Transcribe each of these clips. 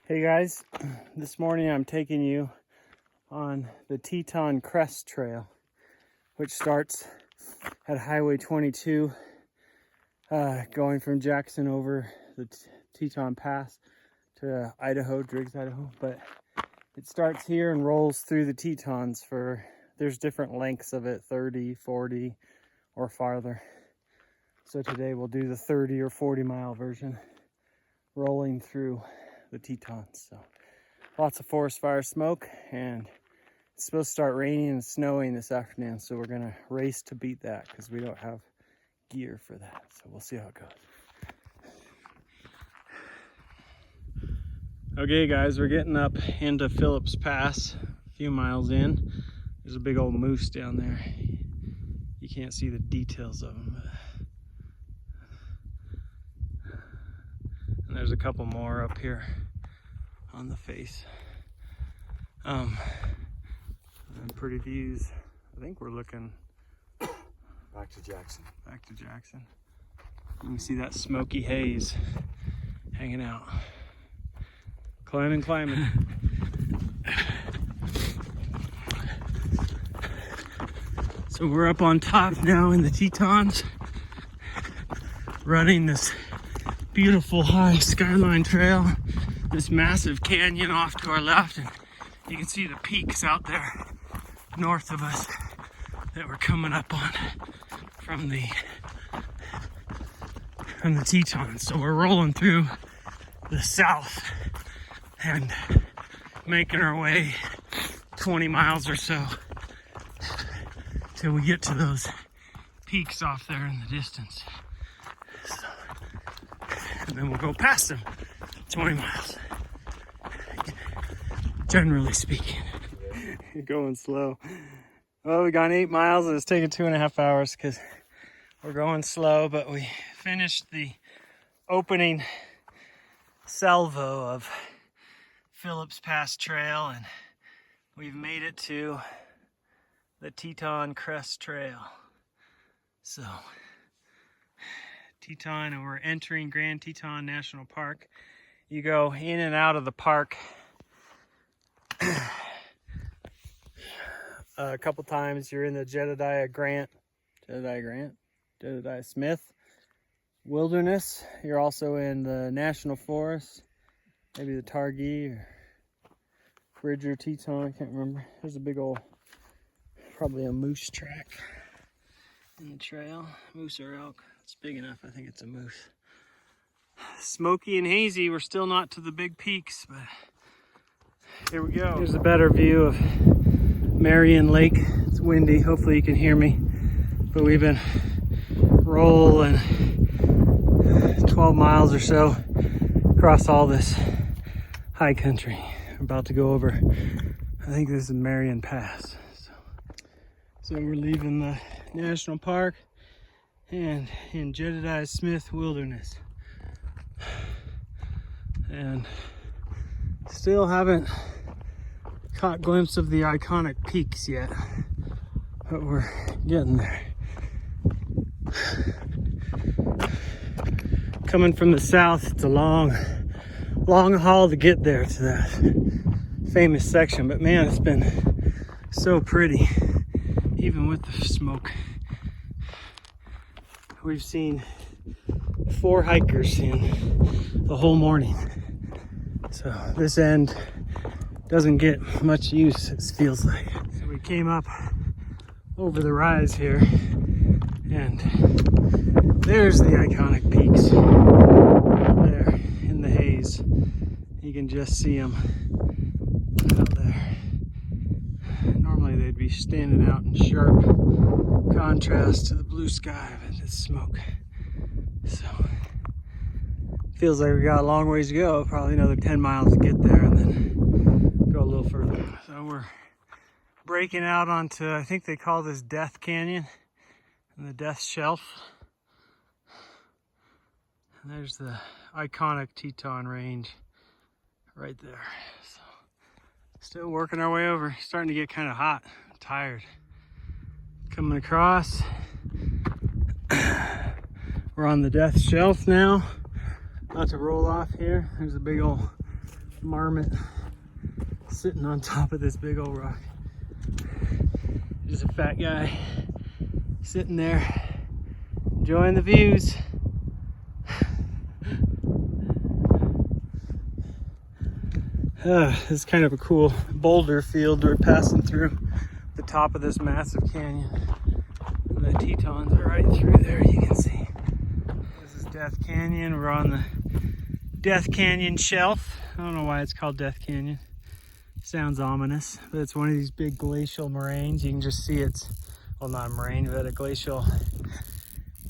Hey guys, this morning I'm taking you on the Teton Crest Trail, which starts at Highway 22, going from Jackson over the Teton Pass to Idaho, Driggs, Idaho. But it starts here and rolls through the Tetons there's different lengths of it, 30, 40, or farther. So today we'll do the 30 or 40 mile version, rolling through the Tetons. So lots of forest fire smoke, and it's supposed to start raining and snowing this afternoon, so we're gonna race to beat that because we don't have gear for that. So we'll see how it goes. Okay guys, we're getting up into Phillips Pass, a few miles in. There's a big old moose down there. You can't see the details of him, but... and there's a couple more up here on the face. And pretty views. I think we're looking back to Jackson. You can see that smoky haze hanging out. Climbing. So we're up on top now in the Tetons, running this beautiful high skyline trail, this massive canyon off to our left, and you can see the peaks out there north of us that we're coming up on from the Tetons. So we're rolling through the south and making our way 20 miles or so till we get to those peaks off there in the distance. And then we'll go past them 20 miles, generally speaking. You're going slow. Well, we got 8 miles and it's taken 2.5 hours because we're going slow, but we finished the opening salvo of Phillips Pass Trail, and we've made it to the Teton Crest Trail. So Teton, and we're entering Grand Teton National Park. You go in and out of the park a couple times. You're in the Jedediah Smith Wilderness. You're also in the National Forest, maybe the Targhee or Bridger Teton, I can't remember. There's a big old, probably a moose track in the trail, moose or elk. It's big enough, I think it's a moose. Smoky and hazy, we're still not to the big peaks, but here we go. Here's a better view of Marion Lake. It's windy, hopefully you can hear me. But we've been rolling 12 miles or so across all this high country. We're about to go over, I think this is Marion Pass. So we're leaving the national park and in Jedediah Smith Wilderness, and still haven't caught a glimpse of the iconic peaks yet, but we're getting there. Coming from the south, it's a long haul to get there to that famous section, but man, it's been so pretty even with the smoke. We've seen 4 hikers in the whole morning. So this end doesn't get much use, it feels like. So we came up over the rise here, and there's the iconic peaks there in the haze. You can just see them out there. Normally they'd be standing out in sharp contrast to the blue sky, but it's smoke. So feels like we got a long ways to go, probably another 10 miles to get there and then go a little further. So we're breaking out onto, I think they call this Death Canyon and the Death Shelf. And there's the iconic Teton Range right there. So still working our way over. Starting to get kind of hot. I'm tired. Coming across. We're on the Death Shelf now. About to roll off here. There's a big old marmot sitting on top of this big old rock. There's a fat guy sitting there enjoying the views. This is kind of a cool boulder field we're passing through the top of this massive canyon. And the Tetons are right through there, you can see. This is Death Canyon. We're on the Death Canyon shelf. I don't know why it's called Death Canyon. Sounds ominous, but it's one of these big glacial moraines. You can just see it's, well, not a moraine, but a glacial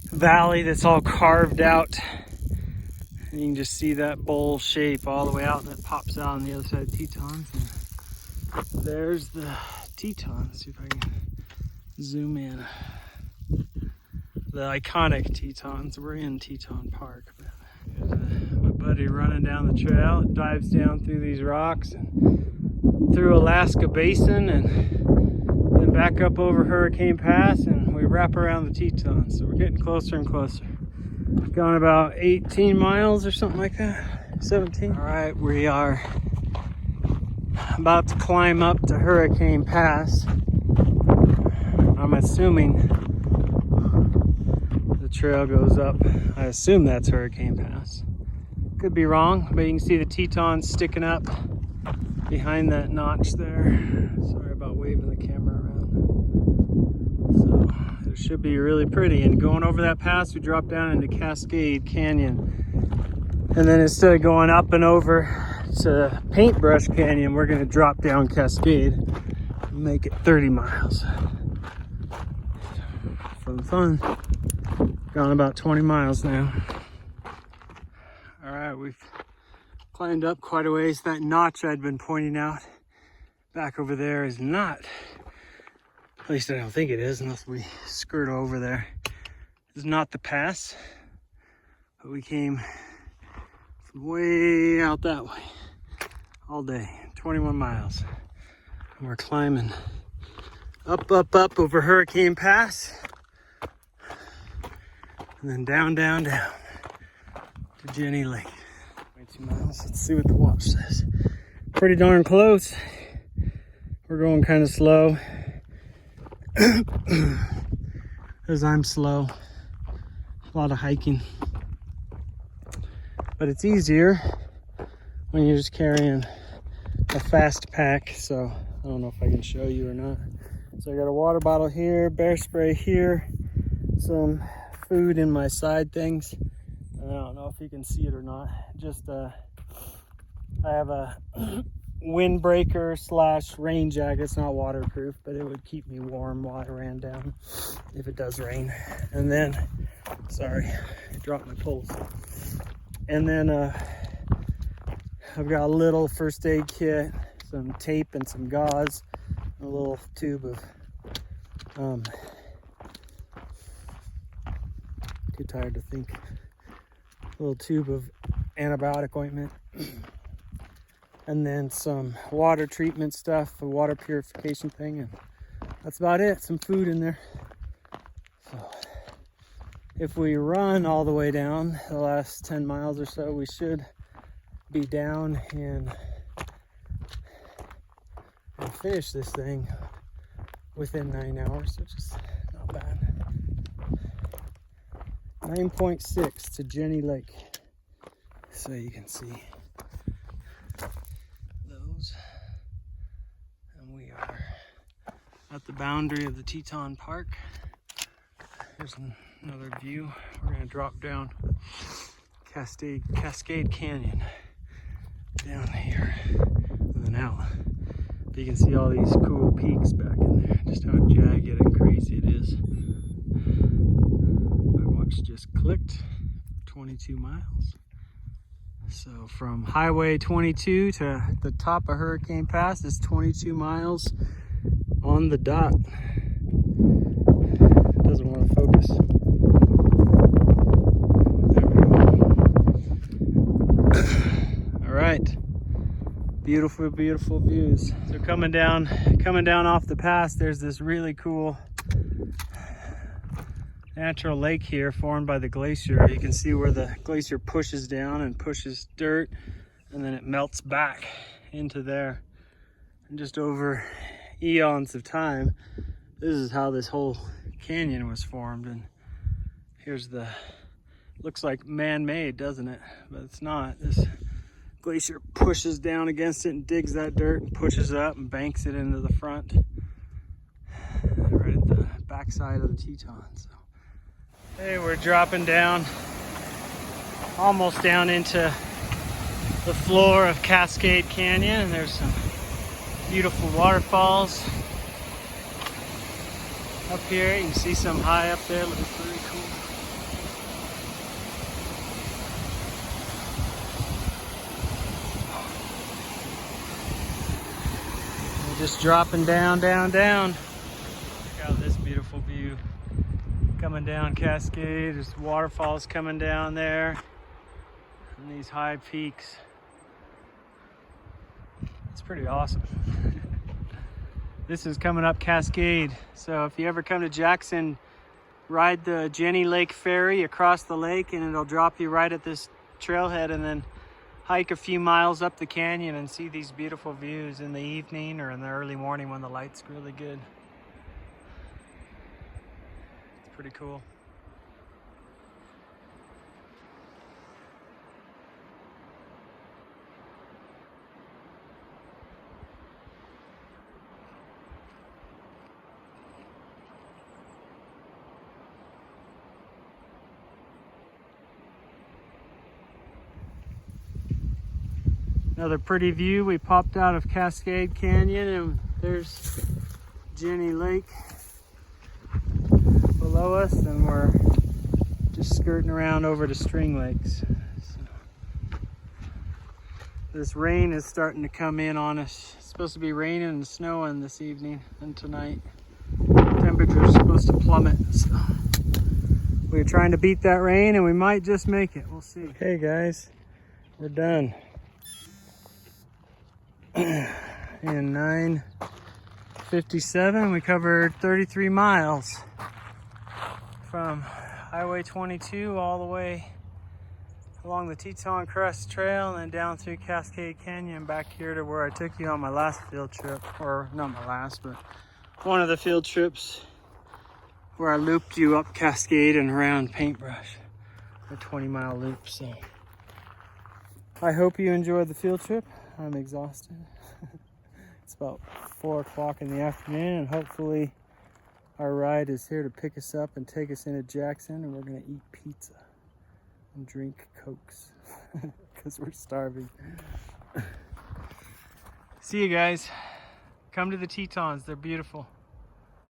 valley that's all carved out. And you can just see that bowl shape all the way out, and it pops out on the other side of Tetons. And there's the Tetons. See if I can zoom in. The iconic Tetons. We're in Teton Park. There's my buddy running down the trail. It dives down through these rocks and through Alaska Basin and then back up over Hurricane Pass, and we wrap around the Tetons. So we're getting closer and closer. We've gone about 18 miles or something like that. 17. All right, we are about to climb up to Hurricane Pass. I'm assuming the trail goes up. I assume that's Hurricane Pass. Could be wrong, but you can see the Tetons sticking up behind that notch there. Sorry about waving the camera around. So it should be really pretty. And going over that pass, we drop down into Cascade Canyon. And then instead of going up and over to Paintbrush Canyon, we're gonna drop down Cascade and make it 30 miles. Fun. Gone about 20 miles now. All right, we've climbed up quite a ways. That notch I'd been pointing out back over there is not, at least I don't think it is unless we skirt over there. It's not the pass, but we came from way out that way all day, 21 miles. And we're climbing up over Hurricane Pass. And then down to Jenny Lake. 22 miles. Let's see what the watch says. Pretty darn close. We're going kind of slow. Because I'm slow. A lot of hiking. But it's easier when you're just carrying a fast pack. So I don't know if I can show you or not. So I got a water bottle here, bear spray here, some food in my side things. I don't know if you can see it or not. Just I have a windbreaker / rain jacket. It's not waterproof, but it would keep me warm while I ran down if it does rain. And then, sorry, I dropped my poles. And then I've got a little first aid kit, some tape and some gauze, a little tube of too tired to think. A little tube of antibiotic ointment. And then some water treatment stuff, a water purification thing, and that's about it. Some food in there. So if we run all the way down the last 10 miles or so, we should be down and finish this thing within 9 hours, which is not bad. 9.6 to Jenny Lake, so you can see those. And we are at the boundary of the Teton Park. Here's another view. We're gonna drop down Cascade Canyon down here and then out. But you can see all these cool peaks back in there, just how jagged and crazy it is. Just clicked 22 miles. So from Highway 22 to the top of Hurricane Pass is 22 miles on the dot. It doesn't want to focus. There we go. All right. Beautiful, beautiful views. So coming down off the pass, there's this really cool natural lake here formed by the glacier. You can see where the glacier pushes down and pushes dirt and then it melts back into there. And just over eons of time, this is how this whole canyon was formed. And here's the, looks like man-made, doesn't it? But it's not. This glacier pushes down against it and digs that dirt and pushes it up and banks it into the front, right at the backside of the Teton. So, hey, we're dropping down, almost down into the floor of Cascade Canyon, and there's some beautiful waterfalls up here. You can see some high up there, looks pretty cool. Just dropping down, down, down. Check out this beautiful view. Coming down Cascade, there's waterfalls coming down there. And these high peaks. It's pretty awesome. This is coming up Cascade. So if you ever come to Jackson, ride the Jenny Lake ferry across the lake and it'll drop you right at this trailhead, and then hike a few miles up the canyon and see these beautiful views in the evening or in the early morning when the light's really good. It's pretty cool. Another pretty view. We popped out of Cascade Canyon and there's Jenny Lake below us, and we're just skirting around over to String Lakes. So, this rain is starting to come in on us. It's supposed to be raining and snowing this evening and tonight. Temperature's supposed to plummet. So we're trying to beat that rain and we might just make it. We'll see. Okay guys, we're done. In 9:57 we covered 33 miles from Highway 22 all the way along the Teton Crest Trail and then down through Cascade Canyon back here to where I took you on my last field trip, or not my last, but one of the field trips where I looped you up Cascade and around Paintbrush, a 20-mile loop. So I hope you enjoyed the field trip. I'm exhausted. It's about 4 o'clock in the afternoon, and hopefully our ride is here to pick us up and take us into Jackson, and we're gonna eat pizza and drink Cokes because we're starving. See you guys. Come to the Tetons, they're beautiful.